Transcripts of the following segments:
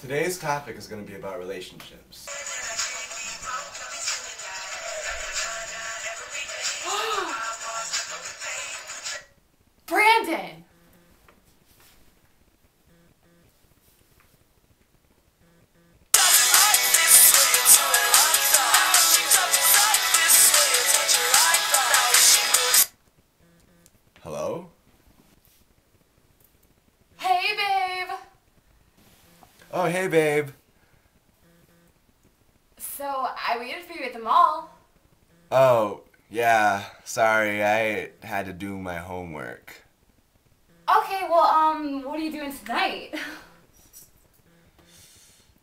Today's topic is going to be about relationships. Brandon! Hello? Hey, babe! Oh, hey, babe. So, I waited for you at the mall. Oh, yeah. Sorry, I had to do my homework. Okay, well, what are you doing tonight?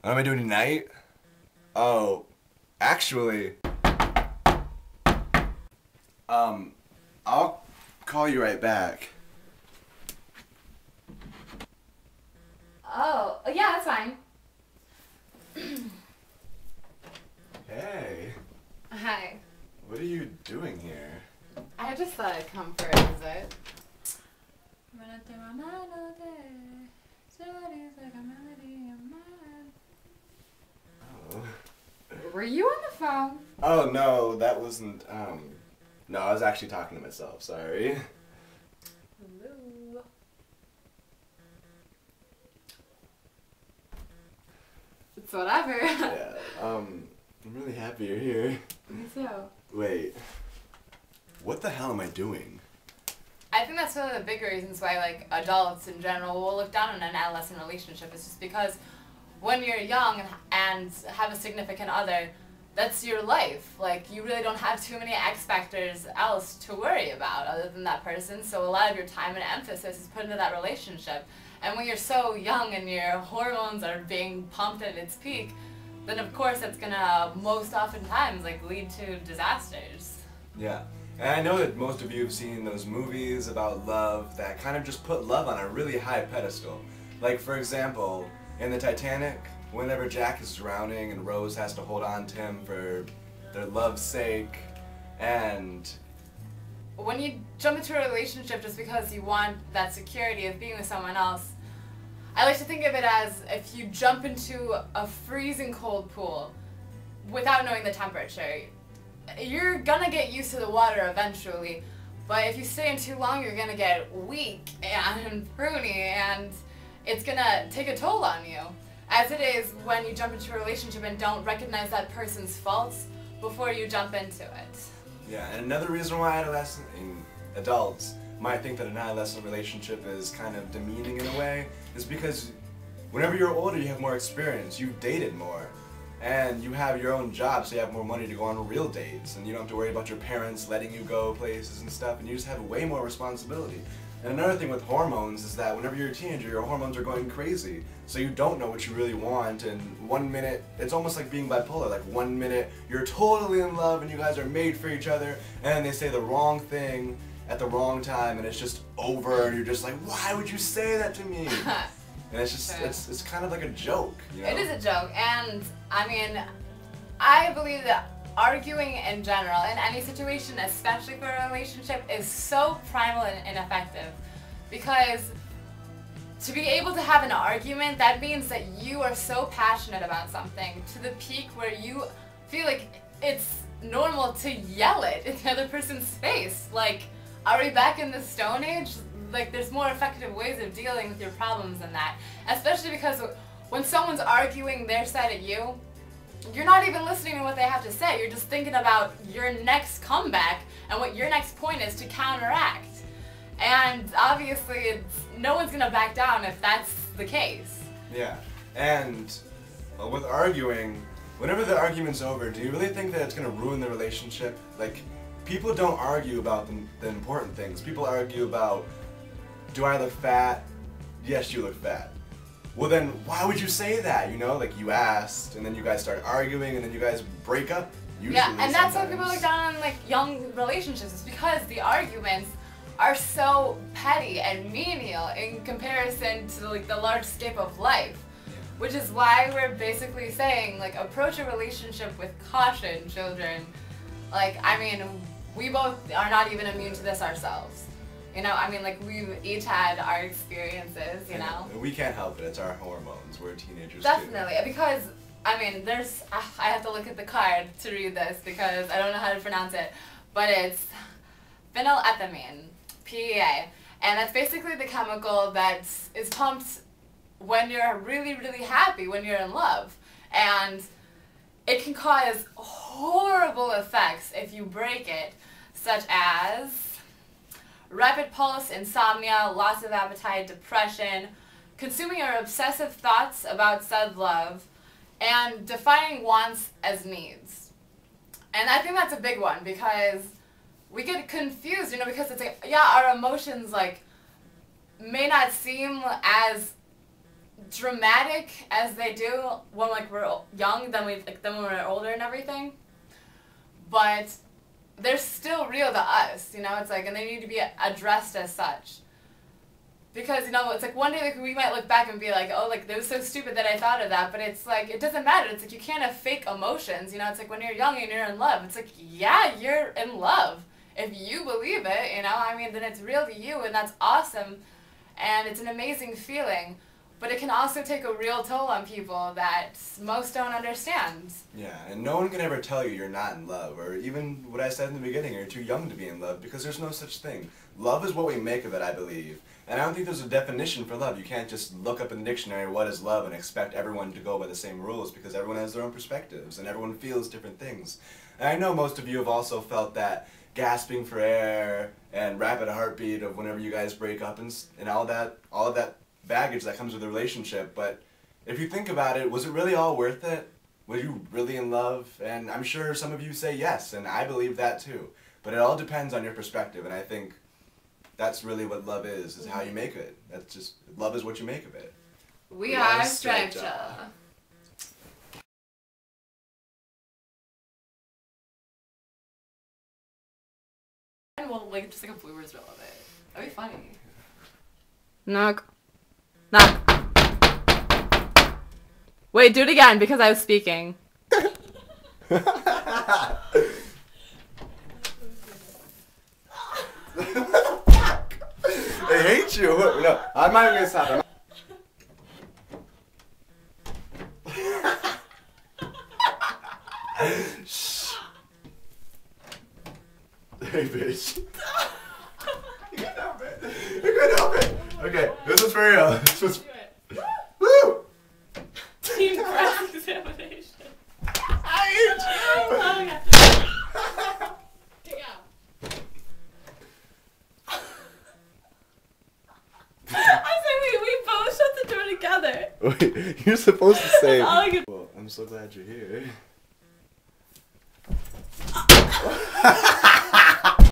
What am I doing tonight? Oh, actually, I'll call you right back. Oh, yeah, that's fine. Hey, Hi. what are you doing here? I just thought I'd come for a visit. Oh. Were you on the phone? Oh, no, that wasn't, no, I was actually talking to myself, sorry. Hello. It's whatever. Yeah, I'm really happy you're here. Me too. Wait, what the hell am I doing? I think that's one of the big reasons why, like, adults in general will look down on an adolescent relationship. It's just because when you're young and have a significant other, that's your life. Like, you really don't have too many X factors else to worry about other than that person. So a lot of your time and emphasis is put into that relationship. And when you're so young and your hormones are being pumped at its peak, then of course that's gonna most oftentimes like lead to disasters. Yeah. And I know that most of you have seen those movies about love that kind of just put love on a really high pedestal. Like, for example, in the Titanic, whenever Jack is drowning and Rose has to hold on to him for their love's sake, and When you jump into a relationship just because you want that security of being with someone else, I like to think of it as if you jump into a freezing cold pool without knowing the temperature. You're gonna get used to the water eventually, but if you stay in too long, you're gonna get weak and pruny, and it's gonna take a toll on you. As it is when you jump into a relationship and don't recognize that person's faults before you jump into it. yeah, and another reason why adults might think that an adolescent relationship is kind of demeaning in a way is because whenever you're older, you have more experience, you've dated more, and you have your own job, so you have more money to go on real dates, and you don't have to worry about your parents letting you go places and stuff, and you just have way more responsibility. And another thing with hormones is that whenever you're a teenager, your hormones are going crazy, so you don't know what you really want, and one minute, it's almost like being bipolar, like one minute you're totally in love and you guys are made for each other, and they say the wrong thing at the wrong time, and it's just over, and you're just like, why would you say that to me? And it's just, it's kind of like a joke, you know? It is a joke, and I mean, I believe that arguing in general, in any situation, especially for a relationship, is so primal and ineffective. Because to be able to have an argument, that means that you are so passionate about something to the peak where you feel like it's normal to yell it in the other person's face. Like, are we back in the Stone Age? Like, there's more effective ways of dealing with your problems than that. Especially because when someone's arguing their side at you, you're not even listening to what they have to say. You're just thinking about your next comeback and what your next point is to counteract. And obviously, no one's gonna back down if that's the case. Yeah, and with arguing, whenever the argument's over, do you really think that it's gonna ruin the relationship? Like, people don't argue about the important things. People argue about, do I look fat? Yes, you look fat. Well then, why would you say that, you know? Like, you asked, and then you guys start arguing, and then you guys break up, usually. Yeah, and that's why sometimes. people look down on, like, young relationships. It's because the arguments are so petty and menial in comparison to, like, the large scope of life. Which is why we're basically saying, like, approach a relationship with caution, children. Like, I mean, we both are not even immune to this ourselves. You know, I mean, like, we've each had our experiences, you know? We can't help it. It's our hormones. We're teenagers, Definitely, too. Because, I mean, I have to look at the card to read this because I don't know how to pronounce it, but it's phenylethylamine, PEA, and that's basically the chemical that is pumped when you're really, really happy, when you're in love, and it can cause horrible effects if you break it, such as rapid pulse, insomnia, loss of appetite, depression, consuming or obsessive thoughts about said love, and defining wants as needs. And I think that's a big one because we get confused, you know, because it's like, yeah, our emotions, like, may not seem as dramatic as they do when, like, we're young than when we're older and everything, but they're still real to us, you know, it's like, and they need to be addressed as such. Because, you know, it's like one day, like, we might look back and be like, oh, like, that was so stupid that I thought of that, but it's like, it doesn't matter. It's like, you can't have fake emotions, you know, it's like when you're young and you're in love, it's like, yeah, you're in love. If you believe it, you know, I mean, then it's real to you, and that's awesome, and it's an amazing feeling. But it can also take a real toll on people that most don't understand. Yeah, and no one can ever tell you you're not in love, or even what I said in the beginning, you're too young to be in love, because there's no such thing. Love is what we make of it, I believe. And I don't think there's a definition for love. You can't just look up in the dictionary what is love and expect everyone to go by the same rules, because everyone has their own perspectives, and everyone feels different things. And I know most of you have also felt that gasping for air and rapid heartbeat of whenever you guys break up and all of that baggage that comes with a relationship, but if you think about it, was it really all worth it? Were you really in love? And I'm sure some of you say yes, and I believe that too. But it all depends on your perspective, and I think that's really what love is how you make it. That's just, love is what you make of it. We are StripeJAW. And we'll, like, just like a bloopers reel of it. That'd be funny. Knock. Knock. Wait, do it again because I was speaking. I hate you. No, I'm not even gonna stop. Shh. Hey, bitch. You can't help it. You can't help it. Okay, this is for real. This was. Woo! Team press examination. I hate you. Oh, God. Take out. I said we both shut the door together. Wait, you're supposed to say. Well, I'm so glad you're here.